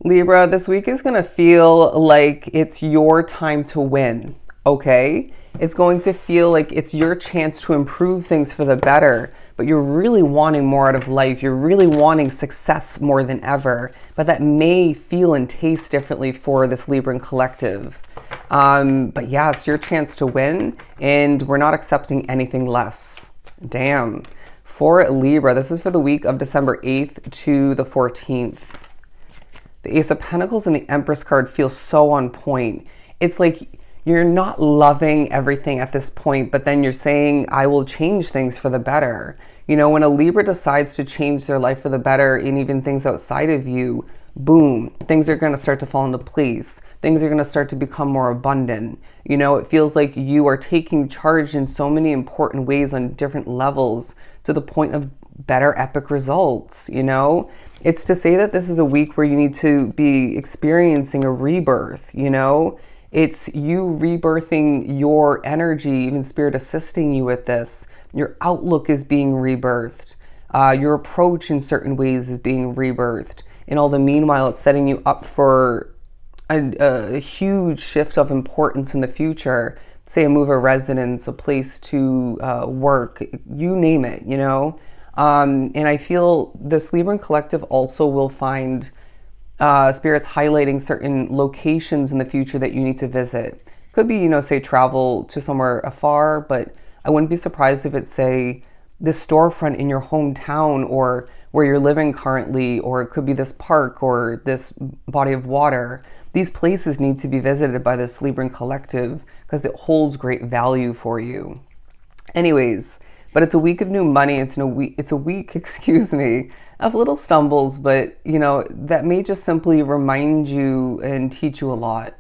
Libra, this week is going to feel like it's your time to win, okay? It's going to feel like it's your chance to improve things for the better, but you're really wanting more out of life. You're really wanting success more than ever, but that may feel and taste differently for this Libran collective. But yeah, it's your chance to win, and we're not accepting anything less. Damn. For Libra, this is for the week of December 8th to the 14th. The Ace of Pentacles and the Empress card feel so on point. It's like you're not loving everything at this point, but then you're saying, I will change things for the better. You know, when a Libra decides to change their life for the better and even things outside of you, boom, things are going to start to fall into place. Things are going to start to become more abundant. You know, it feels like you are taking charge in so many important ways on different levels to the point of better epic results, you know? It's to say that this is a week where you need to be experiencing a rebirth, you know? It's you rebirthing your energy, even spirit assisting you with this. Your outlook is being rebirthed. Your approach in certain ways is being rebirthed. And all the meanwhile, it's setting you up for a huge shift of importance in the future. Say a move of residence, a place to work, you name it, you know? And I feel this Libran collective also will find spirits highlighting certain locations in the future that you need to visit. Could be, you know, say travel to somewhere afar, but I wouldn't be surprised if it's, say, this storefront in your hometown or where you're living currently, or it could be this park or this body of water. These places need to be visited by this Libran collective because it holds great value for you. Anyways, but it's a week of new money. It's a week, excuse me, of little stumbles, but you know, that may just simply remind you and teach you a lot.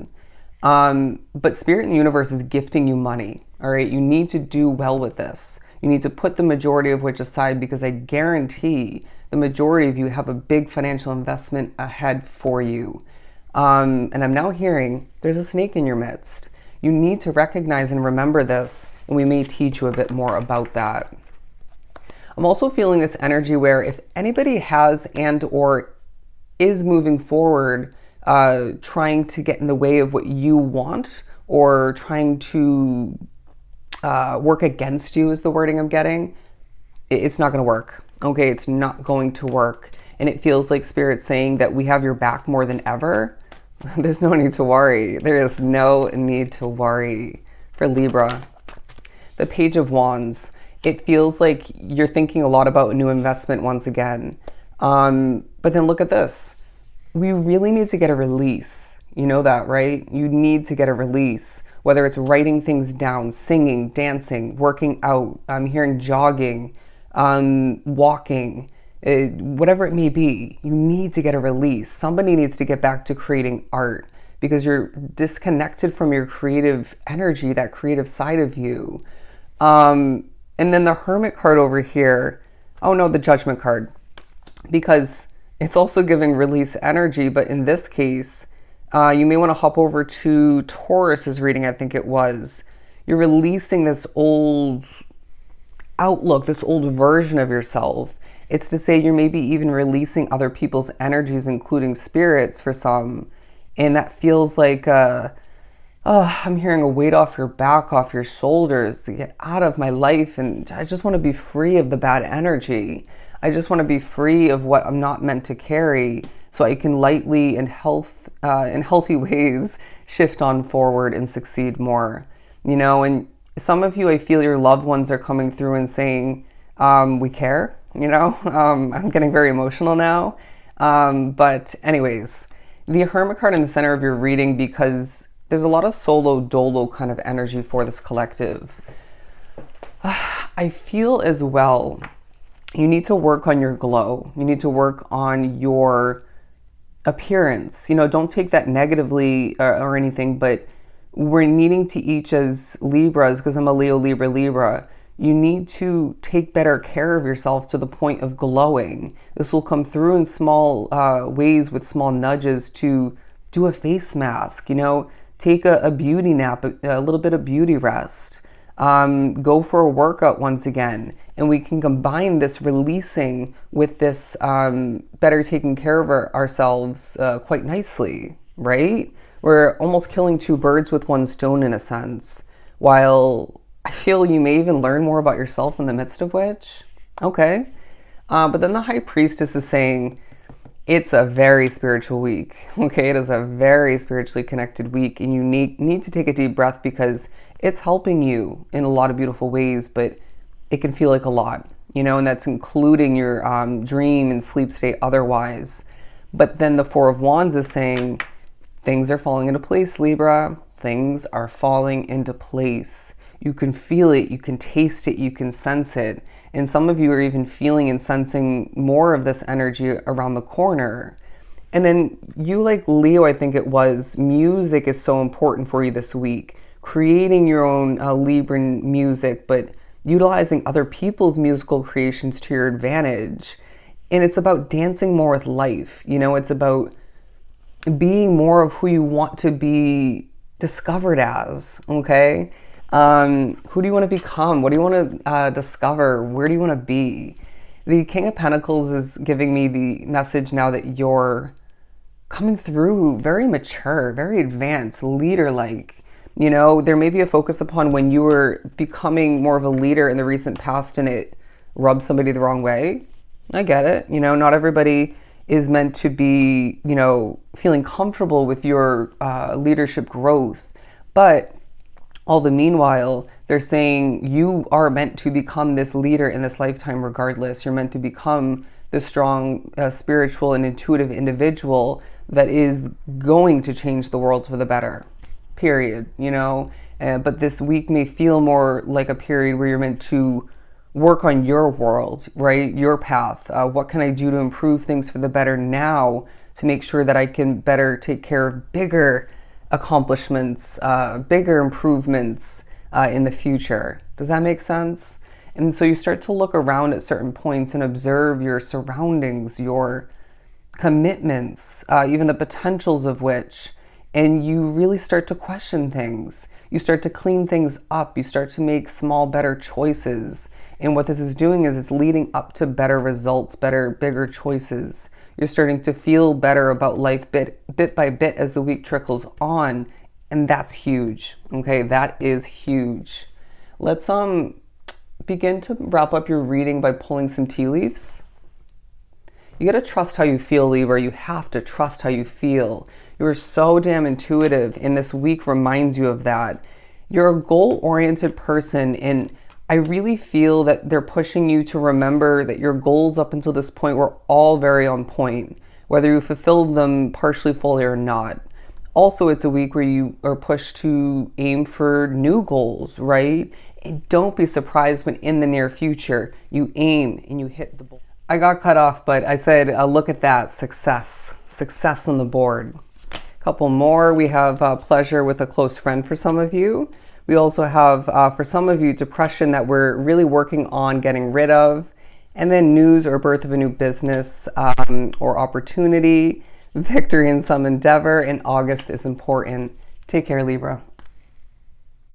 But Spirit in the universe is gifting you money. All right. You need to do well with this. You need to put the majority of which aside, because I guarantee the majority of you have a big financial investment ahead for you. And I'm now hearing there's a snake in your midst. You need to recognize and remember this, and we may teach you a bit more about that. I'm also feeling this energy where if anybody has and or is moving forward, trying to get in the way of what you want, or trying to work against you is the wording I'm getting, it's not going to work. Okay, it's not going to work. And it feels like Spirit saying that we have your back more than ever. There's no need to worry. There is no need to worry for Libra. The Page of Wands. It feels like you're thinking a lot about a new investment once again. But then look at this. We really need to get a release. You know that, right? You need to get a release. Whether it's writing things down, singing, dancing, working out, I'm hearing jogging, walking, whatever it may be, you need to get a release. Somebody needs to get back to creating art because you're disconnected from your creative energy, that creative side of you. And then the Hermit card over here, oh no, the Judgment card, because it's also giving release energy, but in this case, you may want to hop over to Taurus's reading, I think it was. You're releasing this old outlook, this old version of yourself. It's to say you're maybe even releasing other people's energies, including spirits for some. And that feels like, I'm hearing a weight off your back, off your shoulders, to get out of my life. And I just want to be free of the bad energy. I just want to be free of what I'm not meant to carry, so I can lightly and in healthy ways shift on forward and succeed more. You know, and some of you, I feel your loved ones are coming through and saying, we care, you know. I'm getting very emotional now. But anyways, the Hermit card in the center of your reading, because there's a lot of solo dolo kind of energy for this collective. I feel as well, you need to work on your glow. You need to work on your appearance. You know, don't take that negatively or anything, but we're needing to each as Libras, because I'm a Leo, Libra, you need to take better care of yourself to the point of glowing. This will come through in small ways with small nudges to do a face mask, you know, take a beauty nap, a little bit of beauty rest. Go for a workout once again. And we can combine this releasing with this better taking care of ourselves quite nicely, right? We're almost killing two birds with one stone in a sense, while I feel you may even learn more about yourself in the midst of which. Okay. But then the high priestess is saying, it's a very spiritual week, okay? It is a very spiritually connected week, and you need to take a deep breath because it's helping you in a lot of beautiful ways, but it can feel like a lot, and that's including your dream and sleep state otherwise. But then the Four of Wands is saying, things are falling into place, Libra. Things are falling into place. You can feel it, you can taste it, you can sense it. And some of you are even feeling and sensing more of this energy around the corner. And then you, like Leo, I think it was, music is so important for you this week. Creating your own Libran music, but utilizing other people's musical creations to your advantage. And it's about dancing more with life. It's about being more of who you want to be discovered as, okay? Who do you want to become? What do you want to discover? Where do you want to be? The King of Pentacles is giving me the message now that you're coming through very mature, very advanced, leader-like. There may be a focus upon when you were becoming more of a leader in the recent past and it rubbed somebody the wrong way. I get it. Not everybody is meant to be, feeling comfortable with your leadership growth. But all the meanwhile, they're saying you are meant to become this leader in this lifetime regardless. You're meant to become this strong, spiritual and intuitive individual that is going to change the world for the better, period, But this week may feel more like a period where you're meant to work on your world, right? Your path. What can I do to improve things for the better now to make sure that I can better take care of bigger accomplishments, bigger improvements in the future. Does that make sense? And so you start to look around at certain points and observe your surroundings, your commitments, even the potentials of which, and you really start to question things. You start to clean things up. You start to make small, better choices. And what this is doing is it's leading up to better results, better, bigger choices. You're starting to feel better about life bit by bit as the week trickles on. And that's huge. Okay, that is huge. Let's begin to wrap up your reading by pulling some tea leaves. You gotta trust how you feel, Libra. You have to trust how you feel. You are so damn intuitive, and this week reminds you of that. You're a goal-oriented person, and I really feel that they're pushing you to remember that your goals up until this point were all very on point, whether you fulfilled them partially, fully, or not. Also, it's a week where you are pushed to aim for new goals, right? And don't be surprised when in the near future you aim and you hit the goal. I got cut off, but I said, look at that, success on the board. Couple more. We have pleasure with a close friend for some of you. We also have, for some of you, depression that we're really working on getting rid of. And then news or birth of a new business or opportunity. Victory in some endeavor. And August is important. Take care, Libra.